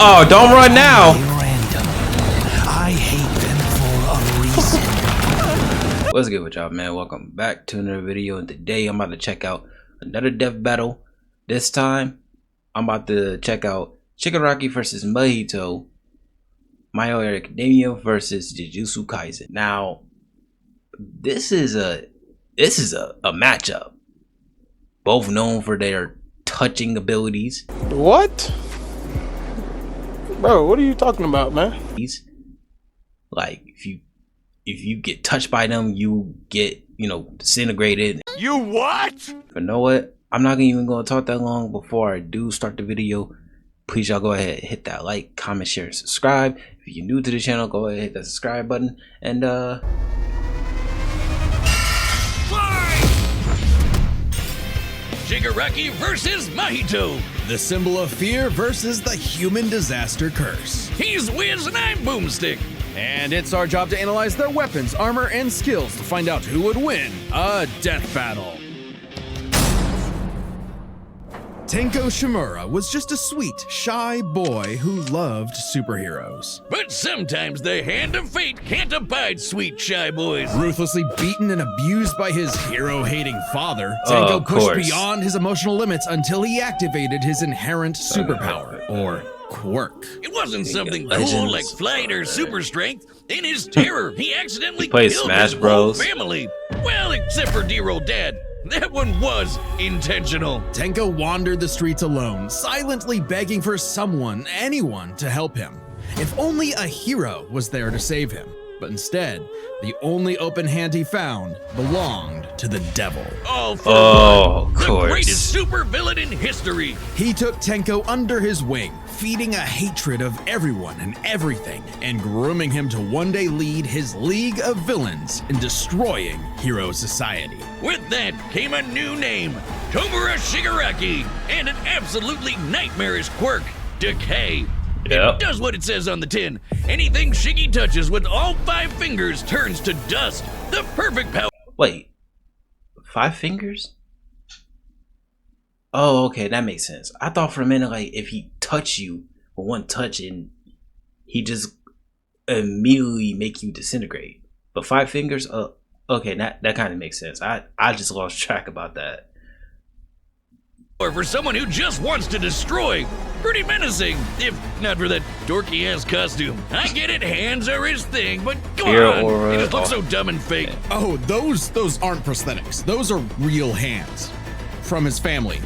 Oh, don't run now. Random. I hate them for a reason. What's good with y'all, man? Welcome back to another video, and today I'm about to check out another death battle. This time I'm about to check out Shigaraki versus Mahito, My Hero Academia versus Jujutsu Kaisen. Now this is a matchup, both known for their touching abilities. What? Bro, what are you talking about, man? Like if you get touched by them, you get, disintegrated. You what? But you know what? I'm not even gonna talk that long. Before I do start the video, please y'all go ahead, hit that like, comment, share, and subscribe. If you're new to the channel, go ahead, hit that subscribe button, and Shigaraki versus Mahito. The symbol of fear versus the human disaster curse. He's Wiz and I'm Boomstick. And it's our job to analyze their weapons, armor, and skills to find out who would win a death battle. Tenko Shimura was just a sweet, shy boy who loved superheroes. But sometimes the hand of fate can't abide sweet shy boys. Ruthlessly beaten and abused by his hero-hating father, Tenko pushed beyond his emotional limits until he activated his inherent superpower, or quirk. It wasn't something cool like flight or super strength. In his terror, he accidentally plays killed Smash his Bros. whole family. Well, except for dear old dad. That one was intentional. Tenko wandered the streets alone, silently begging for someone, anyone, to help him. If only a hero was there to save him. But instead, the only open hand he found belonged to the devil. All for of the course. greatest supervillain in history. He took Tenko under his wing, feeding a hatred of everyone and everything, and grooming him to one day lead his league of villains in destroying hero society. With that came a new name, Tomura Shigaraki, and an absolutely nightmarish quirk, Decay. Yep. It does what it says on the tin. Anything Shiggy touches with all 5 fingers turns to dust. The perfect power. Wait, 5 fingers? Oh, okay, that makes sense. I thought for a minute, like, if he touched you with one touch and he just immediately make you disintegrate. But 5 fingers? Okay, that kind of makes sense. I just lost track about that. Or for someone who just wants to destroy. Pretty menacing, if not for that dorky ass costume. I get it, hands are his thing, but come on, they just look so dumb and fake. Oh, those aren't prosthetics. Those are real hands from his family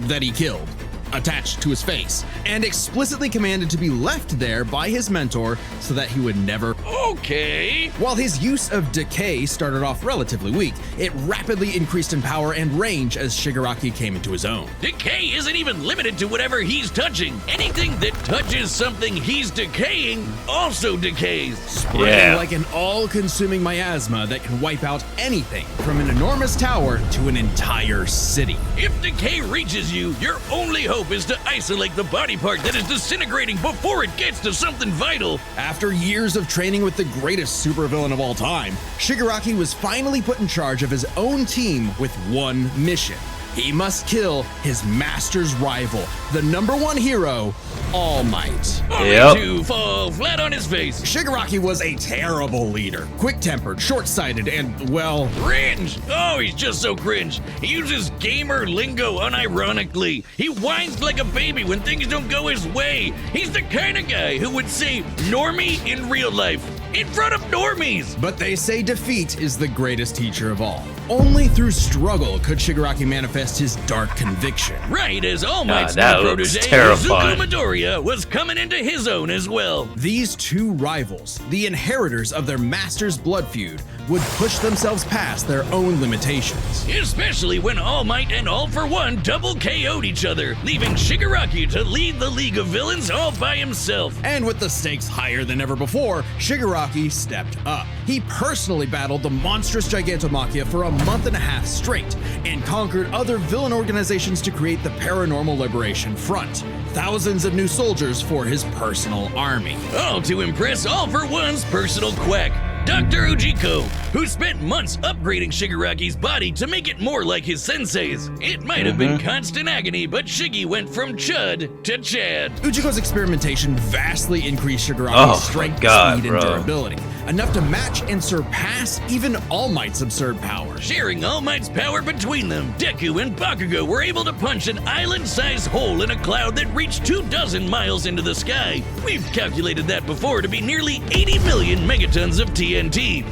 that he killed, attached to his face, and explicitly commanded to be left there by his mentor so that he would never. Okay. While his use of Decay started off relatively weak, it rapidly increased in power and range as Shigaraki came into his own. Decay isn't even limited to whatever he's touching. Anything that touches something he's decaying also decays. Spreading like an all-consuming miasma that can wipe out anything from an enormous tower to an entire city. If Decay reaches you, your only hope is to isolate the body part that is disintegrating before it gets to something vital. After years of training with the greatest supervillain of all time, Shigaraki was finally put in charge of his own team with one mission. He must kill his master's rival, the #1 hero, All Might. Only to fall flat on his face. Shigaraki was a terrible leader, quick-tempered, short-sighted, and, well... Cringe! Oh, he's just so cringe. He uses gamer lingo unironically. He whines like a baby when things don't go his way. He's the kind of guy who would say normie in real life, in front of normies. But they say defeat is the greatest teacher of all. Only through struggle could Shigaraki manifest his dark conviction. Right as All Might's that new looks protege, terrifying. Izuku Midoriya, was coming into his own as well. These two rivals, the inheritors of their master's blood feud, would push themselves past their own limitations. Especially when All Might and All For One double KO'd each other, leaving Shigaraki to lead the League of Villains all by himself. And with the stakes higher than ever before, Shigaraki stepped up. He personally battled the monstrous Gigantomachia for a month and a half straight, and conquered other villain organizations to create the Paranormal Liberation Front. Thousands of new soldiers for his personal army. All to impress All For One's personal quack, Dr. Ujiko, who spent months upgrading Shigaraki's body to make it more like his sensei's. It might have been constant agony, but Shiggy went from Chud to Chad. Ujiko's experimentation vastly increased Shigaraki's strength, speed, and durability, enough to match and surpass even All Might's absurd power. Sharing All Might's power between them, Deku and Bakugo were able to punch an island-sized hole in a cloud that reached 24 miles into the sky. We've calculated that before to be nearly 80 million megatons of TNT,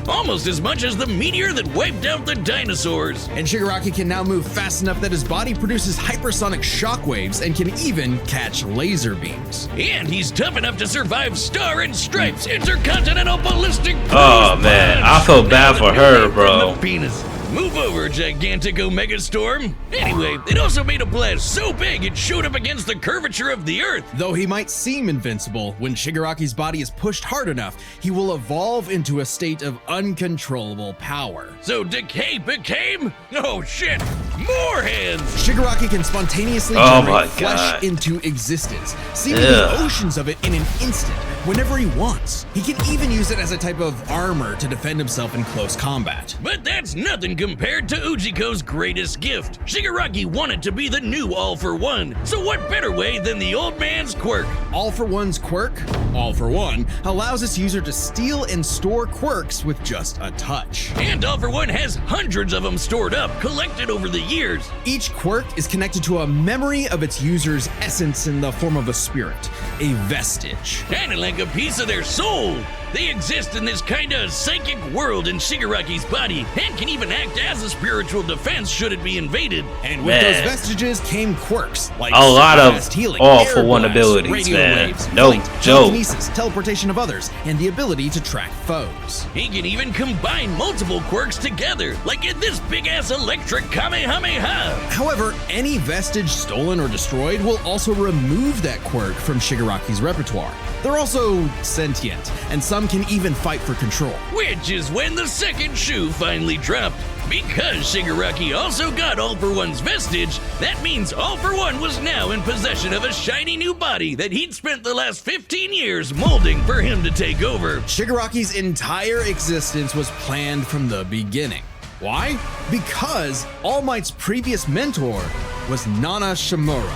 almost as much as the meteor that wiped out the dinosaurs. And Shigaraki can now move fast enough that his body produces hypersonic shockwaves and can even catch laser beams. And he's tough enough to survive Star and Stripes intercontinental ballistic cruise Oh man, I feel bad for her, bro. the penis. Move over, gigantic Omega Storm. Anyway, it also made a blast so big it showed up against the curvature of the Earth. Though he might seem invincible, when Shigaraki's body is pushed hard enough, he will evolve into a state of uncontrollable power. So Decay became, oh shit, more hands. Shigaraki can spontaneously generate flesh into existence, seemingly oceans of it in an instant, whenever he wants. He can even use it as a type of armor to defend himself in close combat. But that's nothing compared to Ujiko's greatest gift. Shigaraki wanted to be the new All-for-One, so what better way than the old man's quirk? All-for-One's quirk, All for One, allows its user to steal and store quirks with just a touch. And All-for-One has hundreds of them stored up, collected over the years. Each quirk is connected to a memory of its user's essence in the form of a spirit, a vestige. Kinda like a piece of their soul. They exist in this kinda psychic world in Shigaraki's body and can even act as a spiritual defense should it be invaded. And with those vestiges came quirks like a lot of fast healing, all-for-one air abilities, radio man. waves, No flight, joke. telekinesis, teleportation of others, and the ability to track foes. He can even combine multiple quirks together, like in this big-ass electric Kamehameha. However, any vestige stolen or destroyed will also remove that quirk from Shigaraki's repertoire. They're also sentient, and some can even fight for control. Which is when the second shoe finally dropped. Because Shigaraki also got All-for-One's vestige, that means All-for-One was now in possession of a shiny new body that he'd spent the last 15 years molding for him to take over. Shigaraki's entire existence was planned from the beginning. Why? Because All Might's previous mentor was Nana Shimura,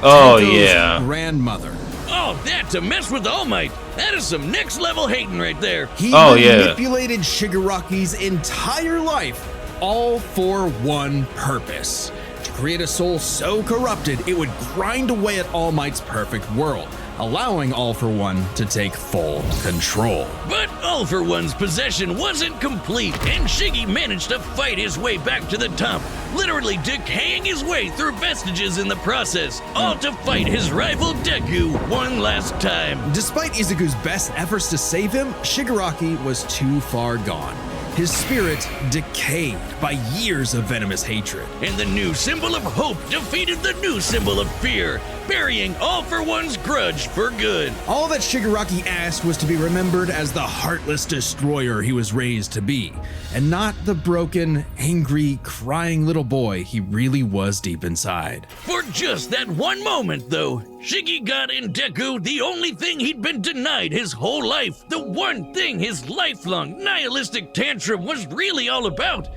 Oh Tenko's yeah. grandmother. Oh, that to mess with All Might. That is some next level hating right there. He Oh, yeah. manipulated Shigaraki's entire life, all for one purpose: to create a soul so corrupted it would grind away at All Might's perfect world, allowing All for One to take full control. But All-for-One's possession wasn't complete, and Shiggy managed to fight his way back to the top, literally decaying his way through vestiges in the process, all to fight his rival Deku one last time. Despite Izuku's best efforts to save him, Shigaraki was too far gone. His spirit decayed by years of venomous hatred. And the new symbol of hope defeated the new symbol of fear, burying All-for-One's grudge for good. All that Shigaraki asked was to be remembered as the heartless destroyer he was raised to be, and not the broken, angry, crying little boy he really was deep inside. For just that one moment, though, Shiggy got in Deku the only thing he'd been denied his whole life, the one thing his lifelong nihilistic tantrum was really all about.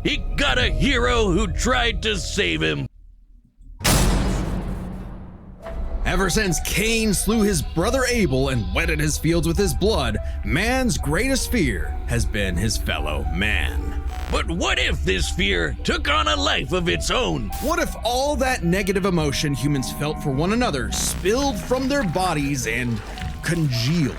He got a hero who tried to save him. Ever since Cain slew his brother Abel and wetted his fields with his blood, man's greatest fear has been his fellow man. But what if this fear took on a life of its own? What if all that negative emotion humans felt for one another spilled from their bodies and congealed,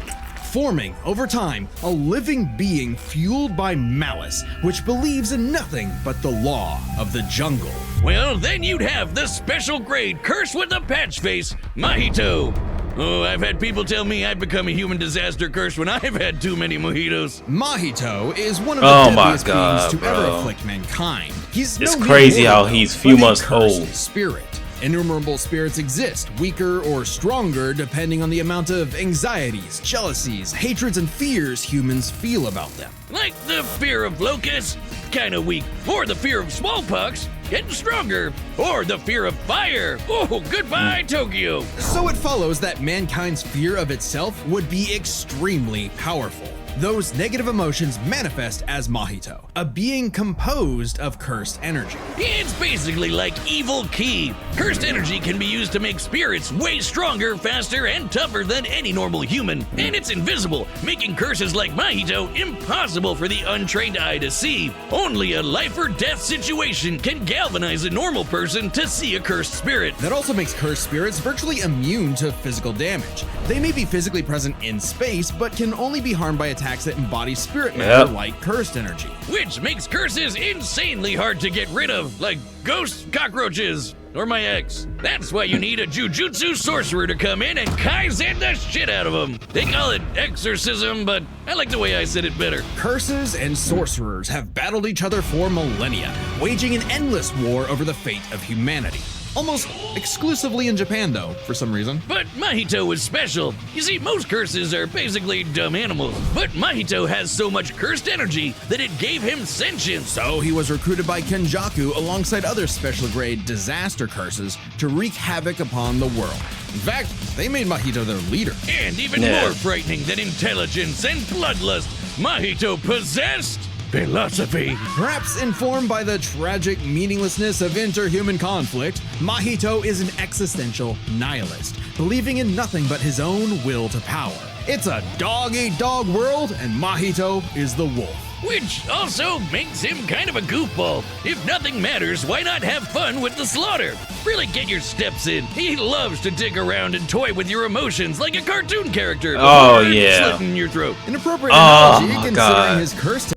forming, over time, a living being fueled by malice, which believes in nothing but the law of the jungle? Well, then you'd have the special grade curse with a patch face, Mahito. Oh, I've had people tell me I've become a human disaster curse when I've had too many mojitos. Mahito is one of the Oh my deadliest God, beings to ever bro. afflict mankind. He's It's no mere crazy mortal, how he's but few a months cursed old. Spirit. Innumerable spirits exist, weaker or stronger depending on the amount of anxieties, jealousies, hatreds, and fears humans feel about them. Like the fear of locusts, kinda weak. Or the fear of smallpox, getting stronger. Or the fear of fire. Oh, goodbye, Tokyo. So it follows that mankind's fear of itself would be extremely powerful. Those negative emotions manifest as Mahito, a being composed of cursed energy. It's basically like evil ki. Cursed energy can be used to make spirits way stronger, faster, and tougher than any normal human. And it's invisible, making curses like Mahito impossible for the untrained eye to see. Only a life or death situation can galvanize a normal person to see a cursed spirit. That also makes cursed spirits virtually immune to physical damage. They may be physically present in space, but can only be harmed by attacks that embody spirit matter like cursed energy. Which makes curses insanely hard to get rid of, like ghosts, cockroaches, or my ex. That's why you need a jujutsu sorcerer to come in and kaizen the shit out of them. They call it exorcism, but I like the way I said it better. Curses and sorcerers have battled each other for millennia, waging an endless war over the fate of humanity. Almost exclusively in Japan, though, for some reason. But Mahito was special. You see, most curses are basically dumb animals, but Mahito has so much cursed energy that it gave him sentience. So he was recruited by Kenjaku alongside other special grade disaster curses to wreak havoc upon the world. In fact, they made Mahito their leader. And even more frightening than intelligence and bloodlust, Mahito possessed philosophy. Perhaps informed by the tragic meaninglessness of interhuman conflict, Mahito is an existential nihilist, believing in nothing but his own will to power. It's a dog-eat-dog world, and Mahito is the wolf. Which also makes him kind of a goofball. If nothing matters, why not have fun with the slaughter? Really get your steps in. He loves to dig around and toy with your emotions like a cartoon character. Oh, yeah. Slitting your throat. An appropriate analogy my considering God. his cursed.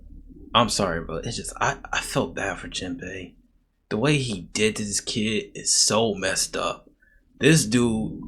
I'm sorry, but it's just I felt bad for Jinbei. The way he did to this kid is so messed up. This dude,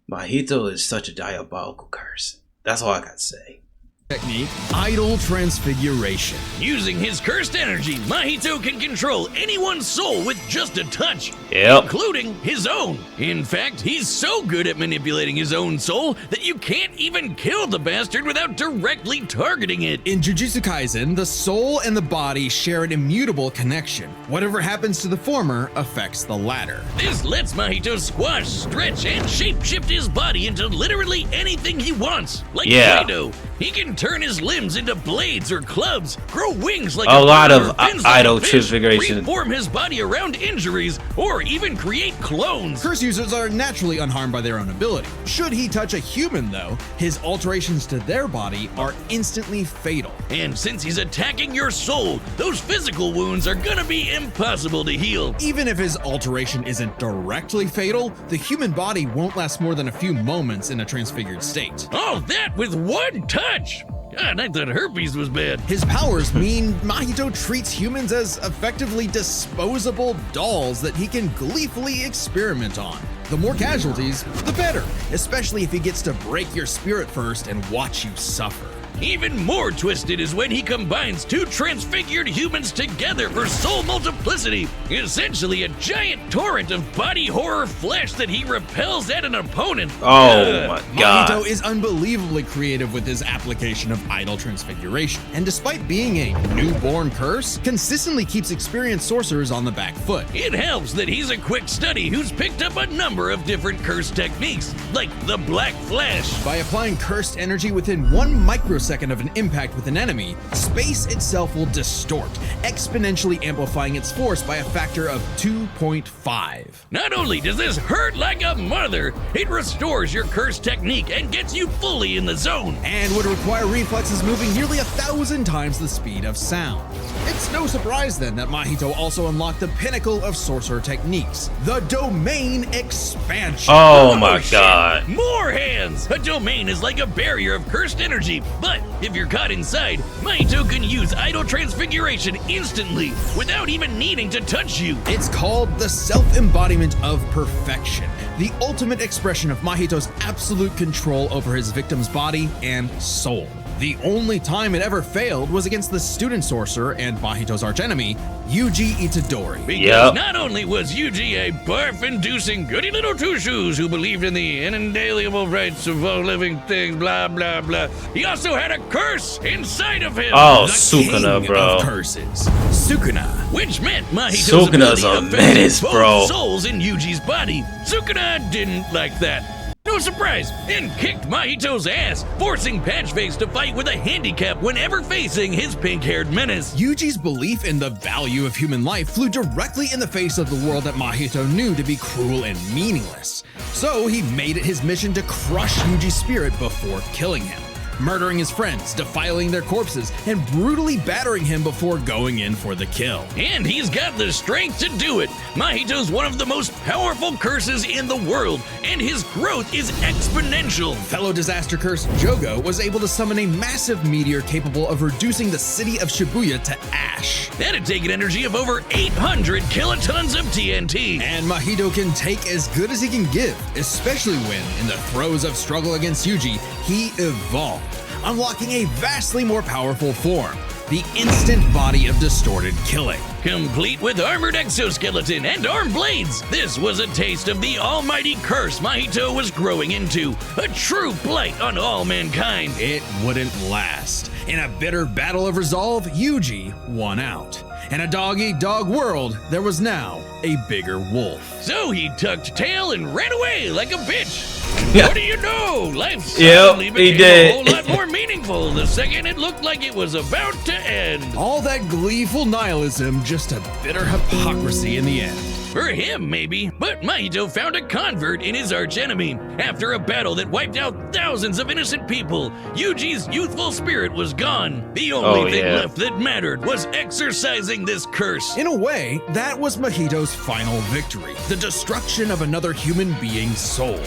Mahito, is such a diabolical curse. That's all I gotta say. Technique, idol transfiguration. Using his cursed energy, Mahito can control anyone's soul with just a touch, Yep. including his own. In fact, he's so good at manipulating his own soul that you can't even kill the bastard without directly targeting it. In Jujutsu Kaisen, the soul and the body share an immutable connection. Whatever happens to the former affects the latter. This lets Mahito squash, stretch, and shapeshift his body into literally anything he wants. Like Kaido, he can turn his limbs into blades or clubs, grow wings like a lot bird of or fins like idol a fish, transfiguration. reform his body around injuries, or even create clones. Curse users are naturally unharmed by their own ability. Should he touch a human, though, his alterations to their body are instantly fatal. And since he's attacking your soul, those physical wounds are gonna be impossible to heal. Even if his alteration isn't directly fatal, the human body won't last more than a few moments in a transfigured state. All that with one touch! God, I thought herpes was bad. His powers mean Mahito treats humans as effectively disposable dolls that he can gleefully experiment on. The more casualties, the better, especially if he gets to break your spirit first and watch you suffer. Even more twisted is when he combines two transfigured humans together for soul multiplicity, essentially a giant torrent of body horror flesh that he repels at an opponent. Oh my God. Mahito is unbelievably creative with his application of idol transfiguration, and despite being a newborn curse, consistently keeps experienced sorcerers on the back foot. It helps that he's a quick study who's picked up a number of different curse techniques, like the Black Flash. By applying cursed energy within 1 microsecond of an impact with an enemy, space itself will distort, exponentially amplifying its force by a factor of 2.5. Not only does this hurt like a mother, it restores your curse technique and gets you fully in the zone. And would require reflexes moving nearly 1,000 times the speed of sound. It's no surprise then that Mahito also unlocked the pinnacle of sorcerer techniques, the domain expansion. Oh my shit. God. More hands! A domain is like a barrier of cursed energy, but if you're caught inside, Mahito can use idol transfiguration instantly without even needing to touch you. It's called the self-embodiment of perfection, the ultimate expression of Mahito's absolute control over his victim's body and soul. The only time it ever failed was against the student sorcerer and Mahito's archenemy, Yuji Itadori. Because not only was Yuji a barf-inducing goody little two-shoes who believed in the inalienable rights of all living things, blah, blah, blah, he also had a curse inside of him. Oh, The Sukuna, king bro. of curses, Sukuna. Which meant Mahito's Sukuna's ability a affected menace, both bro. souls in Yuji's body. Sukuna didn't like that. no surprise, and kicked Mahito's ass, forcing Patchface to fight with a handicap whenever facing his pink-haired menace. Yuji's belief in the value of human life flew directly in the face of the world that Mahito knew to be cruel and meaningless. So he made it his mission to crush Yuji's spirit before killing him, murdering his friends, defiling their corpses, and brutally battering him before going in for the kill. And he's got the strength to do it. Mahito's one of the most powerful curses in the world, and his growth is exponential. Fellow disaster curse Jogo was able to summon a massive meteor capable of reducing the city of Shibuya to ash. That'd take an energy of over 800 kilotons of TNT. And Mahito can take as good as he can give, especially when, in the throes of struggle against Yuji, he evolved, unlocking a vastly more powerful form, the instant body of distorted killing. Complete with armored exoskeleton and arm blades, this was a taste of the almighty curse Mahito was growing into, a true blight on all mankind. It wouldn't last. In a bitter battle of resolve, Yuji won out. In a dog-eat-dog world, there was now a bigger wolf. So he tucked tail and ran away like a bitch. Yeah. What do you know? Life Yep, suddenly he became did. a whole lot more meaningful the second it looked like it was about to end. All that gleeful nihilism, just a bitter hypocrisy in the end. For him, maybe, but Mahito found a convert in his archenemy. After a battle that wiped out thousands of innocent people, Yuji's youthful spirit was gone. The only thing left that mattered was exorcising this curse. In a way, that was Mahito's final victory, the destruction of another human being's soul.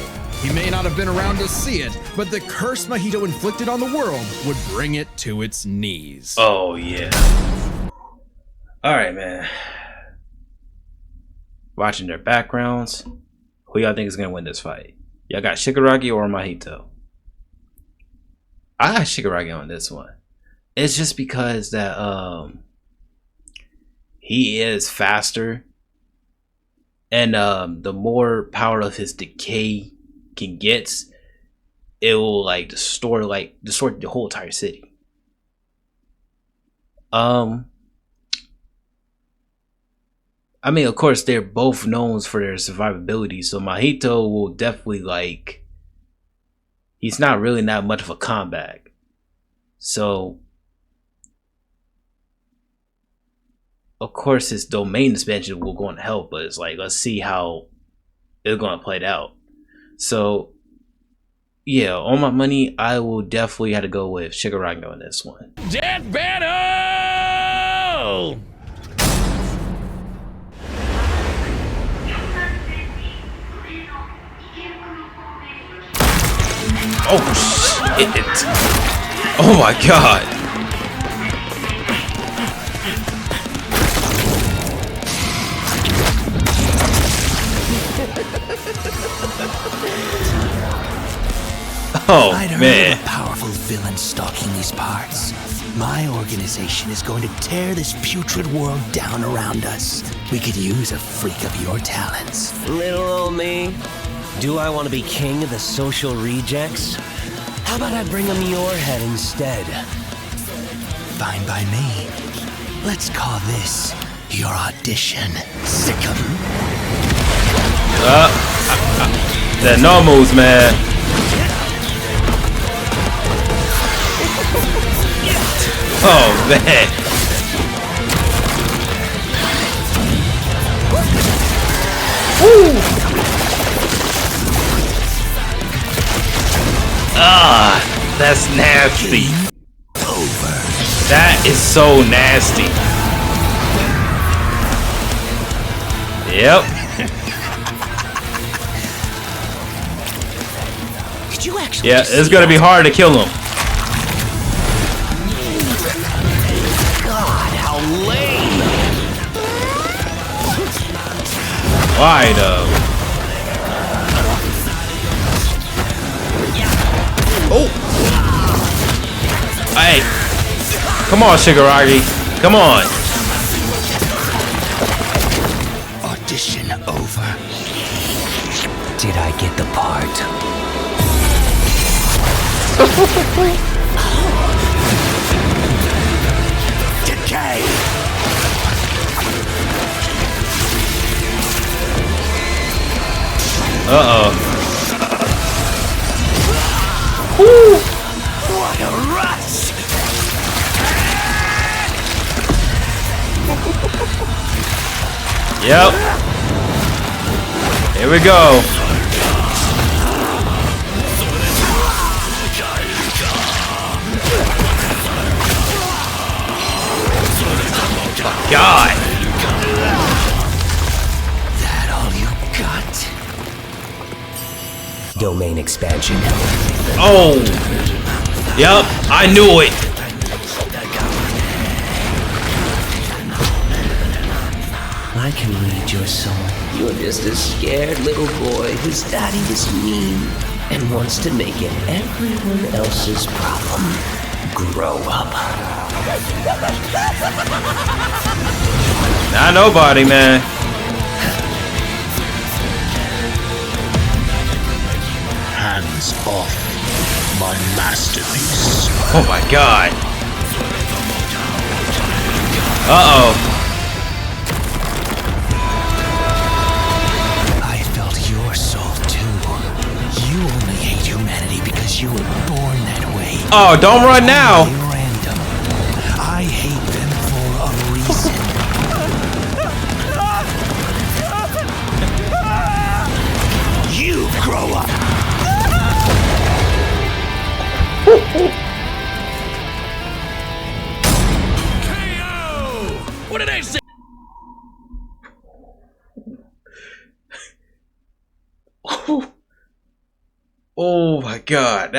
He may not have been around to see it, but the curse Mahito inflicted on the world would bring it to its knees. Oh yeah. All right, man. Watching their backgrounds, who y'all think is gonna win this fight? Y'all got Shigaraki or Mahito? I got Shigaraki on this one. It's just because that he is faster, and the more power of his decay can get, it will like distort the whole entire city. I mean, of course, they're both known for their survivability, so Mahito will definitely, like, he's not really that much of a combat. So, of course, his domain expansion will go to help, but it's like, let's see how it's going to play it out. So, yeah, on my money, I will definitely have to go with Shigaraki on this one. Death battle! Oh shit! Oh my god! Oh I'd heard man! of a powerful villain stalking these parts. My organization is going to tear this putrid world down around us. We could use a freak of your talents. Little old me. Do I want to be king of the social rejects? How about I bring them your head instead? Fine by me. Let's call this your audition. Sick 'em. The normals, man. Oh man. Woo. Ah, that's nasty. Over. That is so nasty. Yep. Did you actually? Yeah, it's gonna be hard to kill him. God, how lame! Why though? Oh! Hey! Come on, Shigaraki! Come on! Audition over. Did I get the part? Decay. Uh-oh. Yep. Here we go. God. That all you got? Domain expansion. Oh. Yep. I knew it. I can read your soul. You're just a scared little boy whose daddy is mean and wants to make it everyone else's problem. Grow up. Not nobody, man. Hands off my masterpiece. Oh my God. Uh-oh. I felt your soul too. You only hate humanity because you were born that way. Oh, don't run now. Only random. I hate them for a reason. You grow up. KO! What did I say? Oh my God,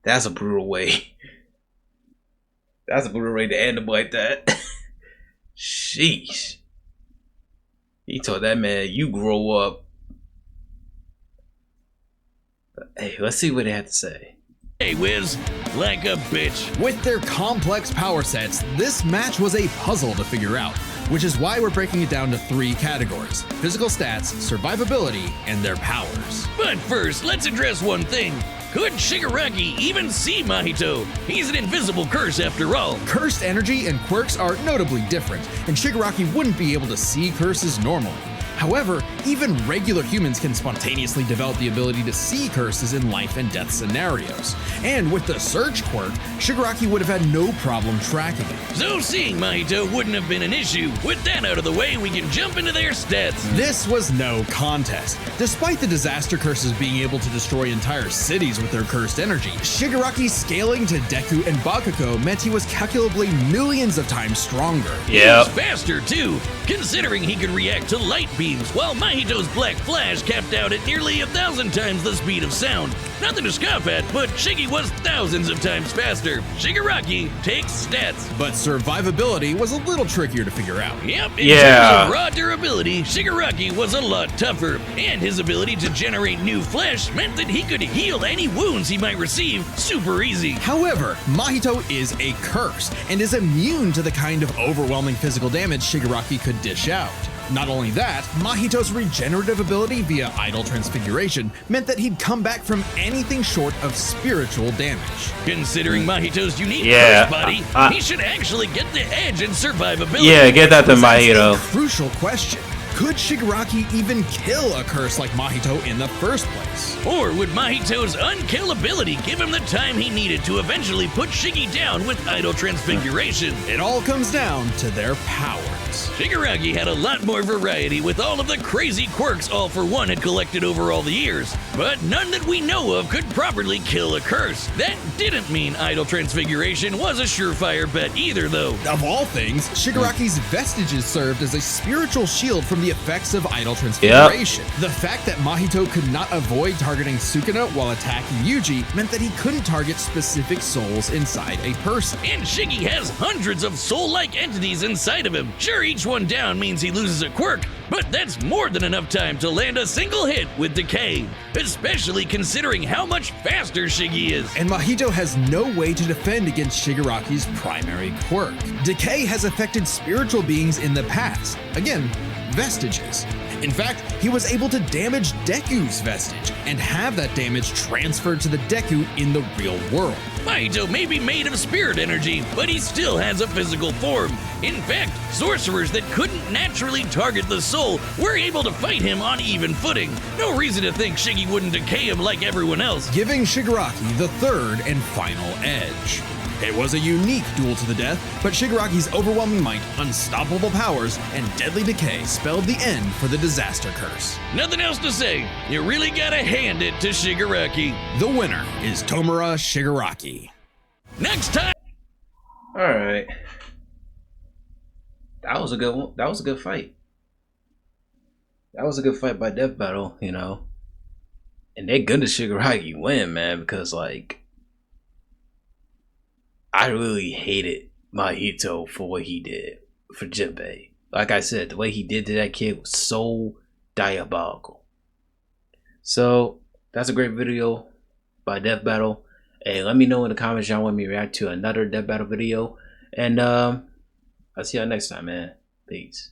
that's a brutal way. That's a brutal way to end him like that. Sheesh. He told that man, "You grow up." But, hey, let's see what they have to say. Hey, Wiz, like a bitch. With their complex power sets, this match was a puzzle to figure out, which is why we're breaking it down to 3 categories: physical stats, survivability, and their powers. But first, let's address one thing. Could Shigaraki even see Mahito? He's an invisible curse after all. Cursed energy and quirks are notably different, and Shigaraki wouldn't be able to see curses normally. However, even regular humans can spontaneously develop the ability to see curses in life and death scenarios. And with the Search quirk, Shigaraki would have had no problem tracking it. So seeing Mahito wouldn't have been an issue. With that out of the way, we can jump into their stats. This was no contest. Despite the disaster curses being able to destroy entire cities with their cursed energy, Shigaraki scaling to Deku and Bakugo meant he was calculably millions of times stronger. Yep. He's faster too, considering he could react to light beams, while Mahito's Black Flash capped out at nearly 1,000 times the speed of sound. Nothing to scoff at, but Shiggy was thousands of times faster. Shigaraki takes stats. But survivability was a little trickier to figure out. Yep, in Yeah. terms of raw durability, Shigaraki was a lot tougher, and his ability to generate new flesh meant that he could heal any wounds he might receive super easy. However, Mahito is a curse and is immune to the kind of overwhelming physical damage Shigaraki could dish out. Not only that, Mahito's regenerative ability via idle transfiguration meant that he'd come back from anything short of spiritual damage. Considering Mahito's unique Yeah, curse body, he should actually get the edge in survivability. Yeah, get that to That's Mahito. a crucial question. Could Shigaraki even kill a curse like Mahito in the first place? Or would Mahito's unkillability give him the time he needed to eventually put Shiggy down with idle transfiguration? It all comes down to their powers. Shigaraki had a lot more variety with all of the crazy quirks All For One had collected over all the years, but none that we know of could properly kill a curse. That didn't mean idle transfiguration was a surefire bet either, though. Of all things, Shigaraki's vestiges served as a spiritual shield from the effects of idle transfiguration. The fact that Mahito could not avoid targeting Sukuna while attacking Yuji meant that he couldn't target specific souls inside a person. And Shiggy has hundreds of soul-like entities inside of him. Sure, each one down means he loses a quirk, but that's more than enough time to land a single hit with Decay, especially considering how much faster Shiggy is. And Mahito has no way to defend against Shigaraki's primary quirk. Decay has affected spiritual beings in the past. Again, vestiges. In fact, he was able to damage Deku's vestige and have that damage transferred to the Deku in the real world. Mahito may be made of spirit energy, but he still has a physical form. In fact, sorcerers that couldn't naturally target the soul were able to fight him on even footing. No reason to think Shiggy wouldn't decay him like everyone else. Giving Shigaraki the third and final edge. It was a unique duel to the death, but Shigaraki's overwhelming might, unstoppable powers, and deadly decay spelled the end for the disaster curse. Nothing else to say. You really gotta hand it to Shigaraki. The winner is Tomura Shigaraki. Next time. All right, that was a good one. That was a good fight. That was a good fight by Death Battle, you know. And they're gonna Shigaraki win, man, because like I really hated Mahito for what he did for Jinbei. Like I said, the way he did to that kid was so diabolical. So that's a great video by Death Battle. Hey, let me know in the comments y'all want me to react to another Death Battle video. And I'll see y'all next time, man. Peace.